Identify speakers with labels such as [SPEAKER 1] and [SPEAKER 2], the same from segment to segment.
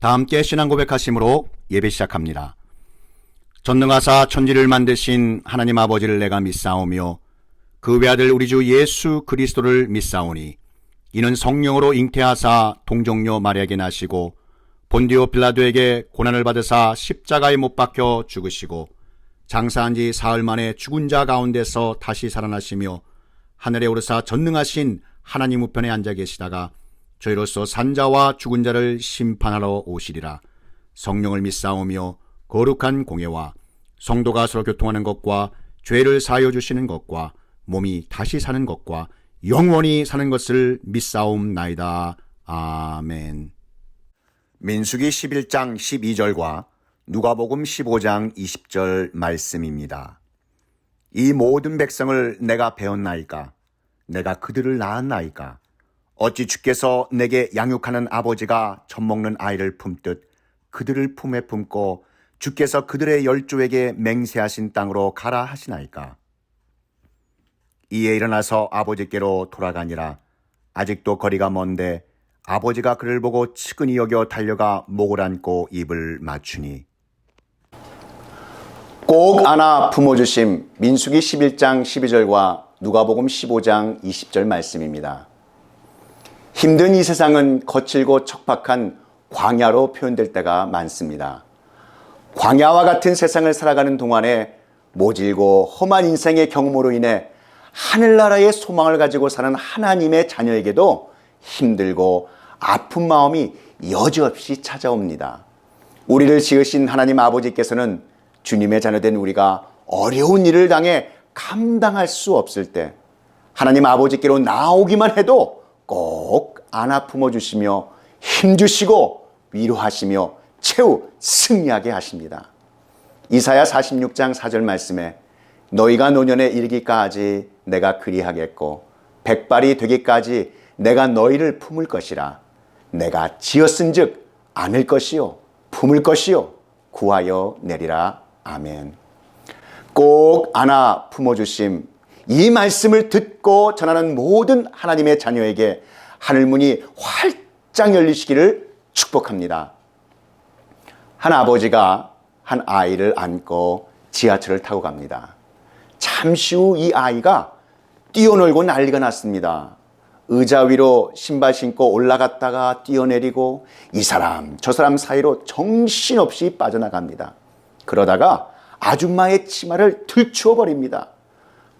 [SPEAKER 1] 다 함께 신앙 고백하심으로 예배 시작합니다. 전능하사 천지를 만드신 하나님 아버지를 내가 믿사오며 그 외아들 우리 주 예수 그리스도를 믿사오니 이는 성령으로 잉태하사 동정녀 마리아에게 나시고 본디오 빌라도에게 고난을 받으사 십자가에 못 박혀 죽으시고 장사한 지 사흘 만에 죽은 자 가운데서 다시 살아나시며 하늘에 오르사 전능하신 하나님 우편에 앉아 계시다가 저희로서 산자와 죽은 자를 심판하러 오시리라. 성령을 믿사오며 거룩한 공예와 성도가 서로 교통하는 것과 죄를 사하여 주시는 것과 몸이 다시 사는 것과 영원히 사는 것을 믿사옵나이다. 아멘. 민수기 11장 12절과 누가복음 15장 20절 말씀입니다. 이 모든 백성을 내가 배웠나이까? 내가 그들을 낳았나이까? 어찌 주께서 내게 양육하는 아버지가 젖먹는 아이를 품듯 그들을 품에 품고 주께서 그들의 열조에게 맹세하신 땅으로 가라 하시나이까? 이에 일어나서 아버지께로 돌아가니라. 아직도 거리가 먼데 아버지가 그를 보고 측은히 여겨 달려가 목을 안고 입을 맞추니. 꼭 안아 품어주심 민수기 11장 12절과 누가복음 15장 20절 말씀입니다. 힘든 이 세상은 거칠고 척박한 광야로 표현될 때가 많습니다. 광야와 같은 세상을 살아가는 동안에 모질고 험한 인생의 경험으로 인해 하늘나라의 소망을 가지고 사는 하나님의 자녀에게도 힘들고 아픈 마음이 여지없이 찾아옵니다. 우리를 지으신 하나님 아버지께서는 주님의 자녀된 우리가 어려운 일을 당해 감당할 수 없을 때 하나님 아버지께로 나오기만 해도 꼭 안아 품어주시며 힘주시고 위로하시며 최후 승리하게 하십니다. 이사야 46장 4절 말씀에 너희가 노년에 이르기까지 내가 그리하겠고 백발이 되기까지 내가 너희를 품을 것이라. 내가 지었은즉 안을 것이요 품을 것이요 구하여 내리라. 아멘. 꼭 안아 품어주심, 이 말씀을 듣고 전하는 모든 하나님의 자녀에게 하늘문이 활짝 열리시기를 축복합니다. 한 아버지가 한 아이를 안고 지하철을 타고 갑니다. 잠시 후 이 아이가 뛰어놀고 난리가 났습니다. 의자 위로 신발 신고 올라갔다가 뛰어내리고 이 사람 저 사람 사이로 정신없이 빠져나갑니다. 그러다가 아줌마의 치마를 들추어 버립니다.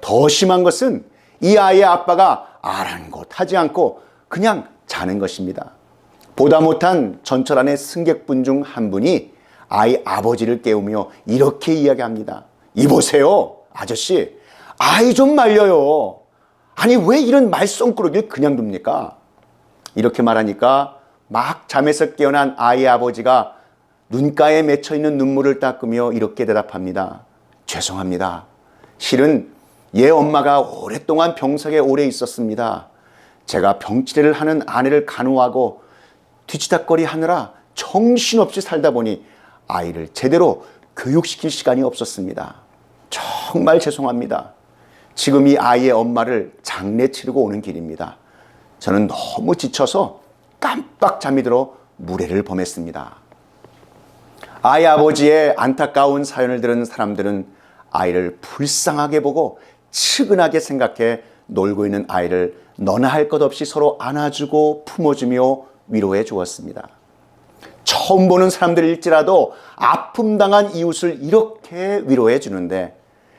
[SPEAKER 1] 더 심한 것은 이 아이의 아빠가 아랑곳하지 않고 그냥 자는 것입니다. 보다 못한 전철 안의 승객분 중 한 분이 아이 아버지를 깨우며 이렇게 이야기합니다. 이보세요 아저씨, 아이 좀 말려요. 아니 왜 이런 말썽꾸러기를 그냥 둡니까? 이렇게 말하니까 막 잠에서 깨어난 아이의 아버지가 눈가에 맺혀있는 눈물을 닦으며 이렇게 대답합니다. 죄송합니다. 실은 얘 엄마가 오랫동안 병석에 오래 있었습니다. 제가 병치레를 하는 아내를 간호하고 뒤치다거리 하느라 정신없이 살다 보니 아이를 제대로 교육시킬 시간이 없었습니다. 정말 죄송합니다. 지금 이 아이의 엄마를 장례 치르고 오는 길입니다. 저는 너무 지쳐서 깜빡 잠이 들어 무례를 범했습니다. 아이 아버지의 안타까운 사연을 들은 사람들은 아이를 불쌍하게 보고 측은하게 생각해 놀고 있는 아이를 너나 할 것 없이 서로 안아주고 품어주며 위로해 주었습니다. 처음 보는 사람들일지라도 아픔당한 이웃을 이렇게 위로해 주는데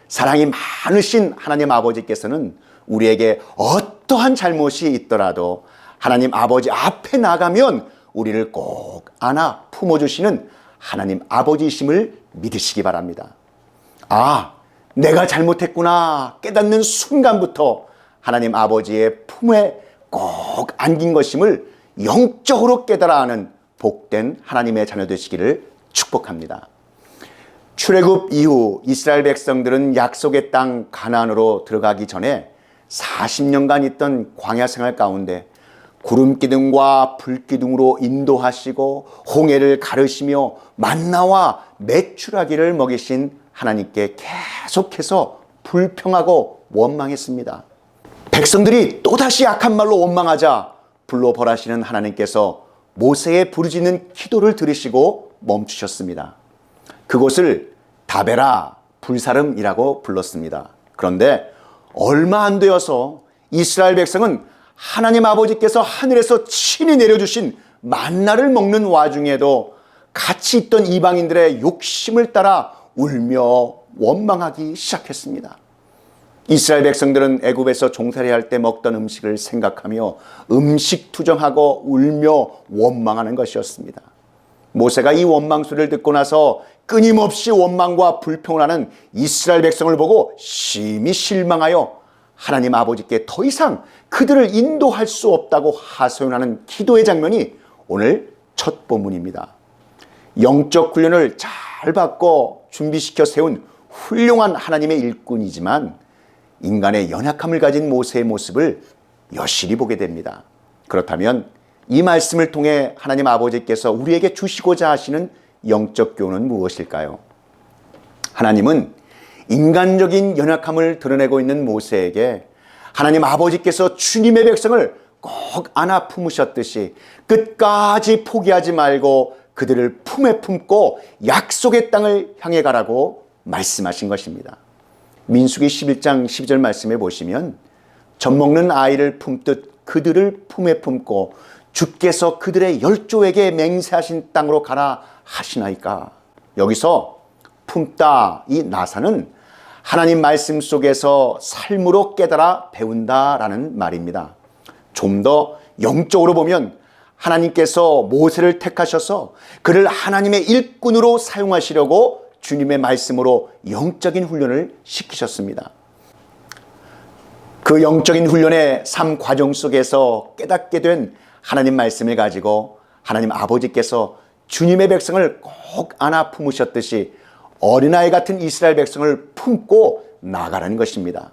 [SPEAKER 1] 사랑이 많으신 하나님 아버지께서는 우리에게 어떠한 잘못이 있더라도 하나님 아버지 앞에 나가면 우리를 꼭 안아 품어주시는 하나님 아버지이심을 믿으시기 바랍니다. 아, 내가 잘못했구나 깨닫는 순간부터 하나님 아버지의 품에 꼭 안긴 것임을 영적으로 깨달아 하는 복된 하나님의 자녀 되시기를 축복합니다. 출애굽 이후 이스라엘 백성들은 약속의 땅 가나안으로 들어가기 전에 40년간 있던 광야 생활 가운데 구름기둥과 불기둥으로 인도하시고 홍해를 가르시며 만나와 메추라기를 먹이신 하나님께 계속해서 불평하고 원망했습니다. 백성들이 또다시 악한 말로 원망하자 불로 벌하시는 하나님께서 모세의 부르짖는 기도를 들으시고 멈추셨습니다. 그곳을 다베라 불사름이라고 불렀습니다. 그런데 얼마 안 되어서 이스라엘 백성은 하나님 아버지께서 하늘에서 친히 내려주신 만나를 먹는 와중에도 같이 있던 이방인들의 욕심을 따라 울며 원망하기 시작했습니다. 이스라엘 백성들은 애굽에서 종살이 할 때 먹던 음식을 생각하며 음식 투정하고 울며 원망하는 것이었습니다. 모세가 이 원망 소리를 듣고 나서 끊임없이 원망과 불평을 하는 이스라엘 백성을 보고 심히 실망하여 하나님 아버지께 더 이상 그들을 인도할 수 없다고 하소연하는 기도의 장면이 오늘 첫 본문입니다. 영적 훈련을 잘 받고 준비시켜 세운 훌륭한 하나님의 일꾼이지만 인간의 연약함을 가진 모세의 모습을 여실히 보게 됩니다. 그렇다면 이 말씀을 통해 하나님 아버지께서 우리에게 주시고자 하시는 영적 교훈은 무엇일까요? 하나님은 인간적인 연약함을 드러내고 있는 모세에게 하나님 아버지께서 주님의 백성을 꼭 안아 품으셨듯이 끝까지 포기하지 말고 그들을 품에 품고 약속의 땅을 향해 가라고 말씀하신 것입니다. 민수기 11장 12절 말씀에 보시면 젖먹는 아이를 품듯 그들을 품에 품고 주께서 그들의 열조에게 맹세하신 땅으로 가라 하시나이까. 여기서 품다, 이 나사는 하나님 말씀 속에서 삶으로 깨달아 배운다라는 말입니다. 좀 더 영적으로 보면 하나님께서 모세를 택하셔서 그를 하나님의 일꾼으로 사용하시려고 주님의 말씀으로 영적인 훈련을 시키셨습니다. 그 영적인 훈련의 삶 과정 속에서 깨닫게 된 하나님 말씀을 가지고 하나님 아버지께서 주님의 백성을 꼭 안아 품으셨듯이 어린아이 같은 이스라엘 백성을 품고 나가라는 것입니다.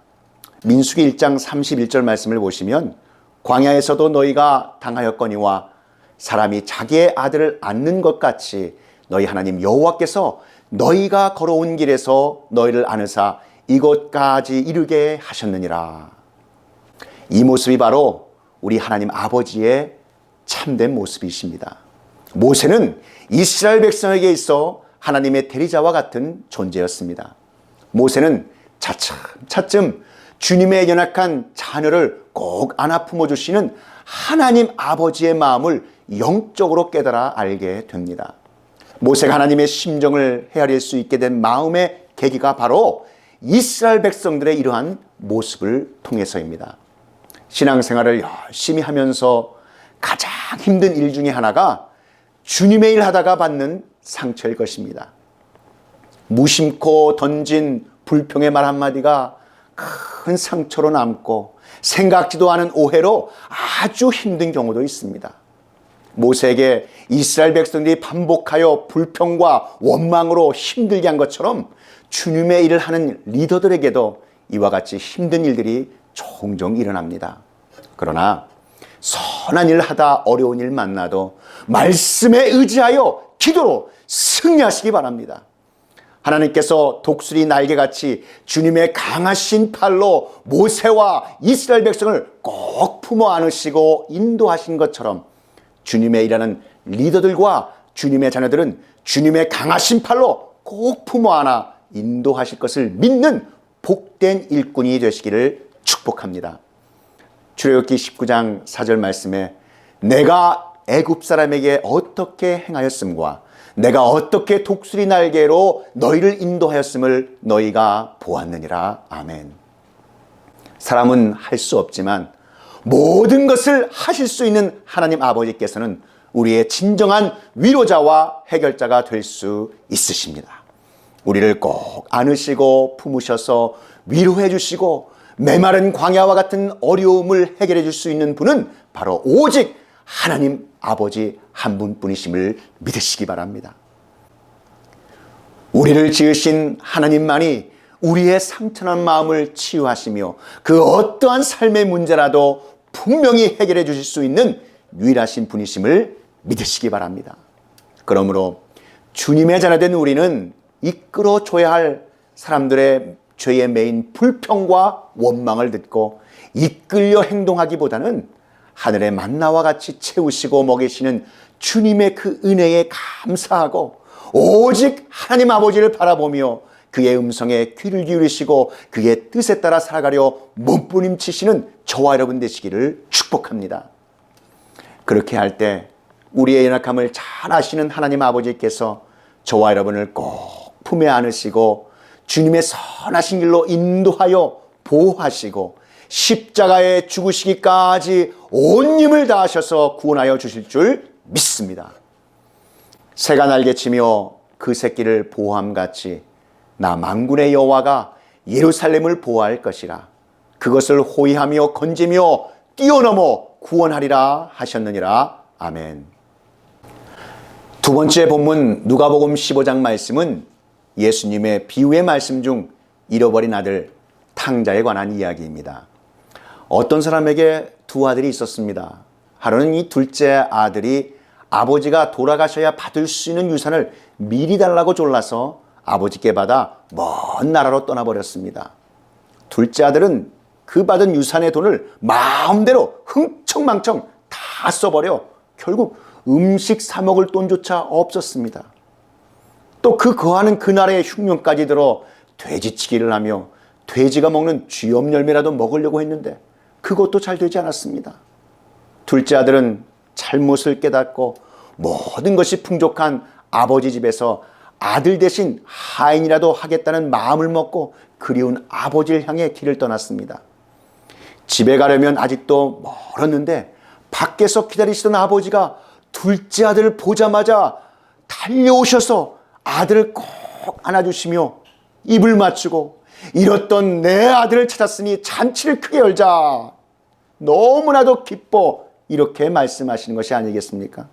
[SPEAKER 1] 민수기 1장 31절 말씀을 보시면 광야에서도 너희가 당하였거니와 사람이 자기의 아들을 안는 것 같이 너희 하나님 여호와께서 너희가 걸어온 길에서 너희를 안으사 이곳까지 이르게 하셨느니라. 이 모습이 바로 우리 하나님 아버지의 참된 모습이십니다. 모세는 이스라엘 백성에게 있어 하나님의 대리자와 같은 존재였습니다. 모세는 차츰 주님의 연약한 자녀를 꼭 안아 품어주시는 하나님 아버지의 마음을 영적으로 깨달아 알게 됩니다. 모세가 하나님의 심정을 헤아릴 수 있게 된 마음의 계기가 바로 이스라엘 백성들의 이러한 모습을 통해서입니다. 신앙생활을 열심히 하면서 가장 힘든 일 중에 하나가 주님의 일 하다가 받는 상처일 것입니다. 무심코 던진 불평의 말 한마디가 큰 상처로 남고 생각지도 않은 오해로 아주 힘든 경우도 있습니다. 모세에게 이스라엘 백성들이 반복하여 불평과 원망으로 힘들게 한 것처럼 주님의 일을 하는 리더들에게도 이와 같이 힘든 일들이 종종 일어납니다. 그러나 선한 일 하다 어려운 일 만나도 말씀에 의지하여 기도로 승리하시기 바랍니다. 하나님께서 독수리 날개같이 주님의 강하신 팔로 모세와 이스라엘 백성을 꼭 품어 안으시고 인도하신 것처럼 주님의 일하는 리더들과 주님의 자녀들은 주님의 강하신 팔로 꼭 품어 안아 인도하실 것을 믿는 복된 일꾼이 되시기를 축복합니다. 출애굽기 19장 4절 말씀에 내가 애굽 사람에게 어떻게 행하였음과 내가 어떻게 독수리 날개로 너희를 인도하였음을 너희가 보았느니라. 아멘. 사람은 할 수 없지만 모든 것을 하실 수 있는 하나님 아버지께서는 우리의 진정한 위로자와 해결자가 될 수 있으십니다. 우리를 꼭 안으시고 품으셔서 위로해 주시고 메마른 광야와 같은 어려움을 해결해 줄 수 있는 분은 바로 오직 하나님 아버지 한 분뿐이심을 믿으시기 바랍니다. 우리를 지으신 하나님만이 우리의 상처난 마음을 치유하시며 그 어떠한 삶의 문제라도 분명히 해결해 주실 수 있는 유일하신 분이심을 믿으시기 바랍니다. 그러므로 주님의 자녀된 우리는 이끌어줘야 할 사람들의 죄의 메인 불평과 원망을 듣고 이끌려 행동하기보다는 하늘의 만나와 같이 채우시고 먹이시는 주님의 그 은혜에 감사하고 오직 하나님 아버지를 바라보며 그의 음성에 귀를 기울이시고 그의 뜻에 따라 살아가려 몸부림치시는 저와 여러분 되시기를 축복합니다. 그렇게 할 때 우리의 연약함을 잘 아시는 하나님 아버지께서 저와 여러분을 꼭 품에 안으시고 주님의 선하신 길로 인도하여 보호하시고 십자가에 죽으시기까지 온 힘을 다하셔서 구원하여 주실 줄 믿습니다. 새가 날개치며 그 새끼를 보호함같이 나 만군의 여호와가 예루살렘을 보호할 것이라. 그것을 호위하며 건지며 뛰어넘어 구원하리라 하셨느니라. 아멘. 두 번째 본문 누가복음 15장 말씀은 예수님의 비유의 말씀 중 잃어버린 아들 탕자에 관한 이야기입니다. 어떤 사람에게 두 아들이 있었습니다. 하루는 이 둘째 아들이 아버지가 돌아가셔야 받을 수 있는 유산을 미리 달라고 졸라서 아버지께 받아 먼 나라로 떠나버렸습니다. 둘째 아들은 그 받은 유산의 돈을 마음대로 흥청망청 다 써버려 결국 음식 사 먹을 돈조차 없었습니다. 또 그 거하는 그 나라의 흉년까지 들어 돼지치기를 하며 돼지가 먹는 쥐염 열매라도 먹으려고 했는데 그것도 잘 되지 않았습니다. 둘째 아들은 잘못을 깨닫고 모든 것이 풍족한 아버지 집에서 아들 대신 하인이라도 하겠다는 마음을 먹고 그리운 아버지를 향해 길을 떠났습니다. 집에 가려면 아직도 멀었는데 밖에서 기다리시던 아버지가 둘째 아들을 보자마자 달려오셔서 아들을 꼭 안아주시며 입을 맞추고 잃었던 내 아들을 찾았으니 잔치를 크게 열자. 너무나도 기뻐 이렇게 말씀하시는 것이 아니겠습니까?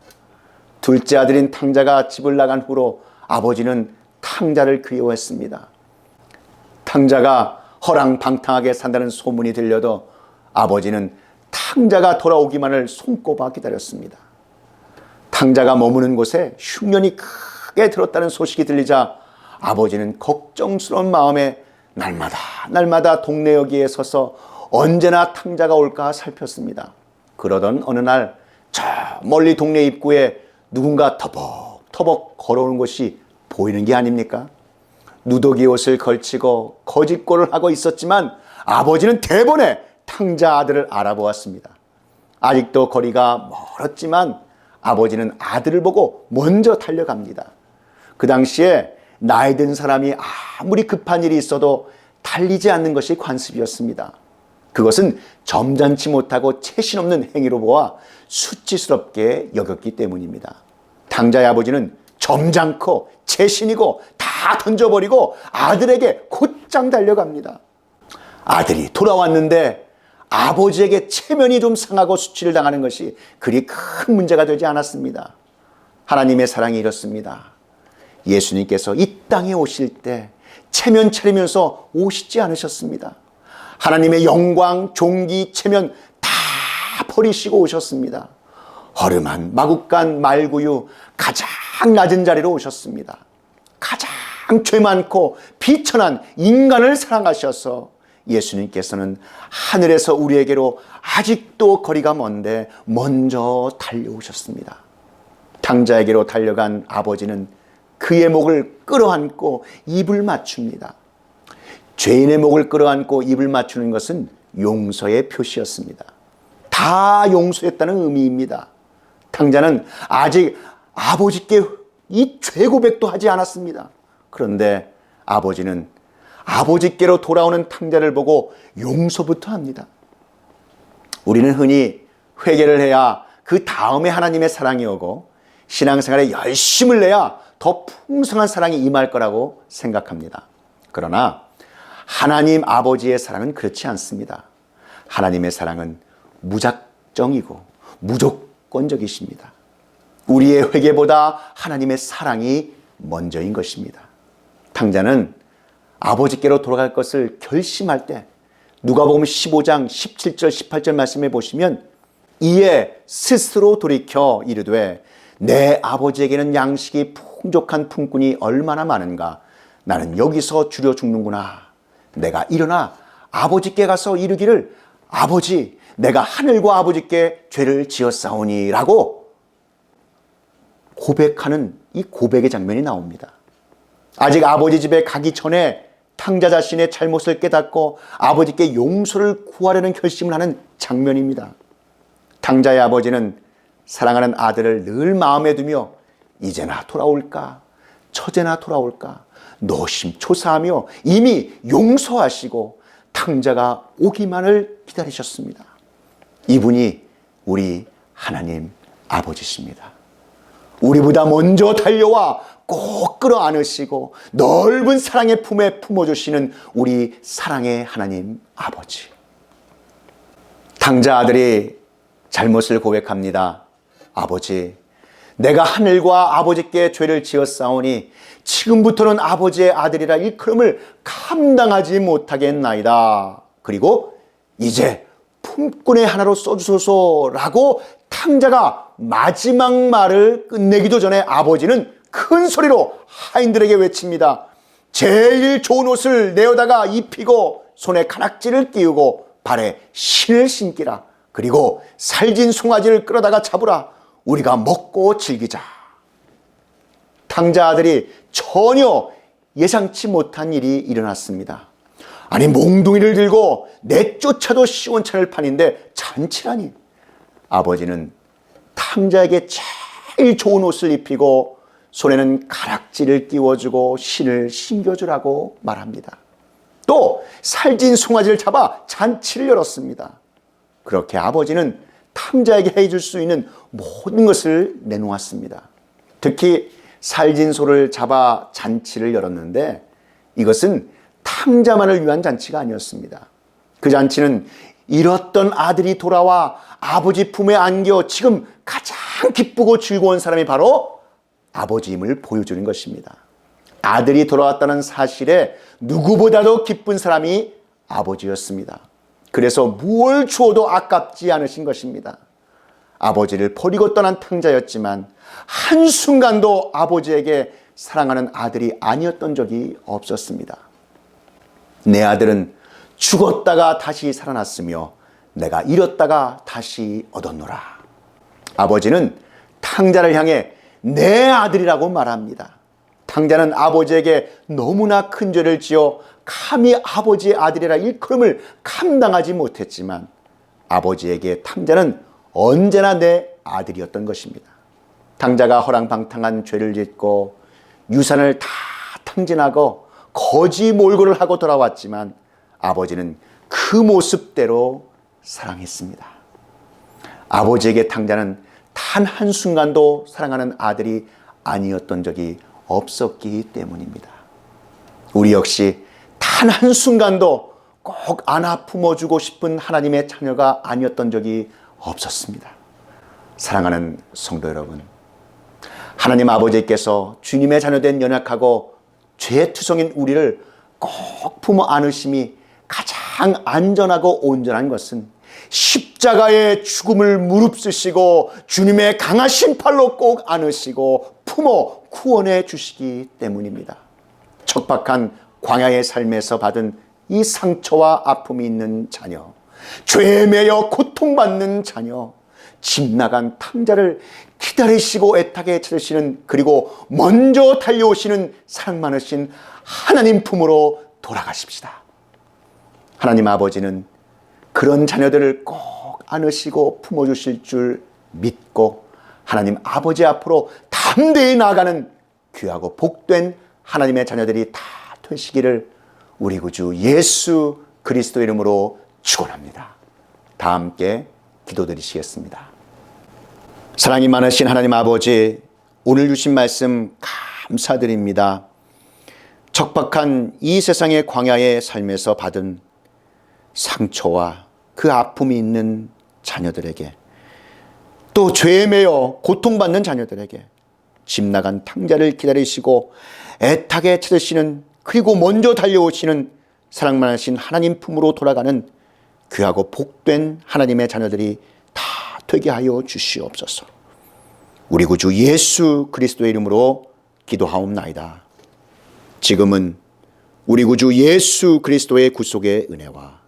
[SPEAKER 1] 둘째 아들인 탕자가 집을 나간 후로 아버지는 탕자를 그리워했습니다. 탕자가 허랑방탕하게 산다는 소문이 들려도 아버지는 탕자가 돌아오기만을 손꼽아 기다렸습니다. 탕자가 머무는 곳에 흉년이 크게 들었다는 소식이 들리자 아버지는 걱정스러운 마음에 날마다 동네여기에 서서 언제나 탕자가 올까 살폈습니다. 그러던 어느 날 저 멀리 동네 입구에 누군가 터벅터벅 걸어오는 것이 보이는 게 아닙니까? 누더기 옷을 걸치고 거짓골을 하고 있었지만 아버지는 대번에 탕자 아들을 알아보았습니다. 아직도 거리가 멀었지만 아버지는 아들을 보고 먼저 달려갑니다. 그 당시에 나이 든 사람이 아무리 급한 일이 있어도 달리지 않는 것이 관습이었습니다. 그것은 점잖지 못하고 채신 없는 행위로 보아 수치스럽게 여겼기 때문입니다. 탕자의 아버지는 점잖고 채신이고 다 던져버리고 아들에게 곧장 달려갑니다. 아들이 돌아왔는데 아버지에게 체면이 좀 상하고 수치를 당하는 것이 그리 큰 문제가 되지 않았습니다. 하나님의 사랑이 이렇습니다. 예수님께서 이 땅에 오실 때 체면 차리면서 오시지 않으셨습니다. 하나님의 영광, 존귀, 체면 다 버리시고 오셨습니다. 허름한 마국간 말구유 가장 낮은 자리로 오셨습니다. 가장 죄 많고 비천한 인간을 사랑하셔서 예수님께서는 하늘에서 우리에게로 아직도 거리가 먼데 먼저 달려오셨습니다. 탕자에게로 달려간 아버지는 그의 목을 끌어안고 입을 맞춥니다. 죄인의 목을 끌어안고 입을 맞추는 것은 용서의 표시였습니다. 다 용서했다는 의미입니다. 탕자는 아직 아버지께 이 죄 고백도 하지 않았습니다. 그런데 아버지는 아버지께로 돌아오는 탕자를 보고 용서부터 합니다. 우리는 흔히 회개를 해야 그 다음에 하나님의 사랑이 오고 신앙생활에 열심을 내야 더 풍성한 사랑이 임할 거라고 생각합니다. 그러나 하나님 아버지의 사랑은 그렇지 않습니다. 하나님의 사랑은 무작정이고 무조건적이십니다. 우리의 회개보다 하나님의 사랑이 먼저인 것입니다. 탕자는 아버지께로 돌아갈 것을 결심할 때 누가복음 15장 17절 18절 말씀해 보시면 이에 스스로 돌이켜 이르되 내 아버지에게는 양식이 풍족한 품꾼이 얼마나 많은가. 나는 여기서 주려 죽는구나. 내가 일어나 아버지께 가서 이르기를 아버지 내가 하늘과 아버지께 죄를 지었사오니 라고 고백하는 이 고백의 장면이 나옵니다. 아직 아버지 집에 가기 전에 탕자 자신의 잘못을 깨닫고 아버지께 용서를 구하려는 결심을 하는 장면입니다. 탕자의 아버지는 사랑하는 아들을 늘 마음에 두며 이제나 돌아올까 처제나 돌아올까 노심초사하며 이미 용서하시고 탕자가 오기만을 기다리셨습니다. 이분이 우리 하나님 아버지십니다. 우리보다 먼저 달려와 꼭 끌어안으시고 넓은 사랑의 품에 품어주시는 우리 사랑의 하나님 아버지. 탕자 아들이 잘못을 고백합니다. 아버지, 내가 하늘과 아버지께 죄를 지었사오니 지금부터는 아버지의 아들이라 일컬음을 감당하지 못하겠나이다. 그리고 이제 품꾼의 하나로 써주소서라고 탕자가 마지막 말을 끝내기도 전에 아버지는 큰 소리로 하인들에게 외칩니다. 제일 좋은 옷을 내어다가 입히고 손에 가락지를 띄우고 발에 신을 신기라. 그리고 살진 송아지를 끌어다가 잡으라. 우리가 먹고 즐기자. 탕자 아들이 전혀 예상치 못한 일이 일어났습니다. 아니, 몽둥이를 들고 내쫓아도 시원찮을 판인데 잔치라니. 아버지는 탕자에게 제일 좋은 옷을 입히고 손에는 가락지를 끼워주고 신을 신겨주라고 말합니다. 또 살진 송아지를 잡아 잔치를 열었습니다. 그렇게 아버지는 탕자에게 해줄 수 있는 모든 것을 내놓았습니다. 특히 살진 소를 잡아 잔치를 열었는데 이것은 탕자만을 위한 잔치가 아니었습니다. 그 잔치는 잃었던 아들이 돌아와 아버지 품에 안겨 지금 가장 기쁘고 즐거운 사람이 바로 아버지임을 보여주는 것입니다. 아들이 돌아왔다는 사실에 누구보다도 기쁜 사람이 아버지였습니다. 그래서 무엇을 주어도 아깝지 않으신 것입니다. 아버지를 버리고 떠난 탕자였지만 한순간도 아버지에게 사랑하는 아들이 아니었던 적이 없었습니다. 내 아들은 죽었다가 다시 살아났으며 내가 잃었다가 다시 얻었노라. 아버지는 탕자를 향해 내 아들이라고 말합니다. 탕자는 아버지에게 너무나 큰 죄를 지어 감히 아버지의 아들이라 일컬음을 감당하지 못했지만 아버지에게 탕자는 언제나 내 아들이었던 것입니다. 탕자가 허랑방탕한 죄를 짓고 유산을 다 탕진하고 거지 몰골을 하고 돌아왔지만 아버지는 그 모습대로 사랑했습니다. 아버지에게 탕자는 단 한순간도 사랑하는 아들이 아니었던 적이 없었기 때문입니다. 우리 역시 단 한순간도 꼭 안아 품어주고 싶은 하나님의 자녀가 아니었던 적이 없었습니다. 사랑하는 성도 여러분, 하나님 아버지께서 주님의 자녀된 연약하고 죄투성인 우리를 꼭 품어 안으심이 가장 안전하고 온전한 것은 십자가의 죽음을 무릅쓰시고 주님의 강하신 팔로 꼭 안으시고 품어 구원해 주시기 때문입니다. 척박한 광야의 삶에서 받은 이 상처와 아픔이 있는 자녀, 죄에 매여 고통받는 자녀, 집 나간 탕자를 기다리시고 애타게 찾으시는, 그리고 먼저 달려오시는 사랑 많으신 하나님 품으로 돌아가십시다. 하나님 아버지는 그런 자녀들을 꼭 안으시고 품어주실 줄 믿고 하나님 아버지 앞으로 담대히 나아가는 귀하고 복된 하나님의 자녀들이 다 되시기를 우리 구주 예수 그리스도 이름으로 축원합니다. 다 함께 기도드리시겠습니다. 사랑이 많으신 하나님 아버지, 오늘 주신 말씀 감사드립니다. 척박한 이 세상의 광야의 삶에서 받은 상처와 그 아픔이 있는 자녀들에게, 또 죄에 매여 고통받는 자녀들에게 집 나간 탕자를 기다리시고 애타게 찾으시는, 그리고 먼저 달려오시는 사랑 많으신 하나님 품으로 돌아가는 귀하고 복된 하나님의 자녀들이 다 되게 하여 주시옵소서. 우리 구주 예수 그리스도의 이름으로 기도하옵나이다. 지금은 우리 구주 예수 그리스도의 구속의 은혜와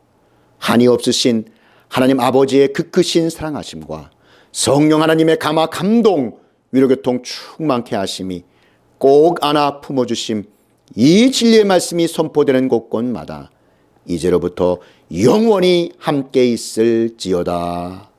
[SPEAKER 1] 한이 없으신 하나님 아버지의 그 크신 사랑하심과 성령 하나님의 감화 감동 위로교통 충만케 하심이 꼭 안아 품어주심 이 진리의 말씀이 선포되는 곳곳마다 이제로부터 영원히 함께 있을지어다.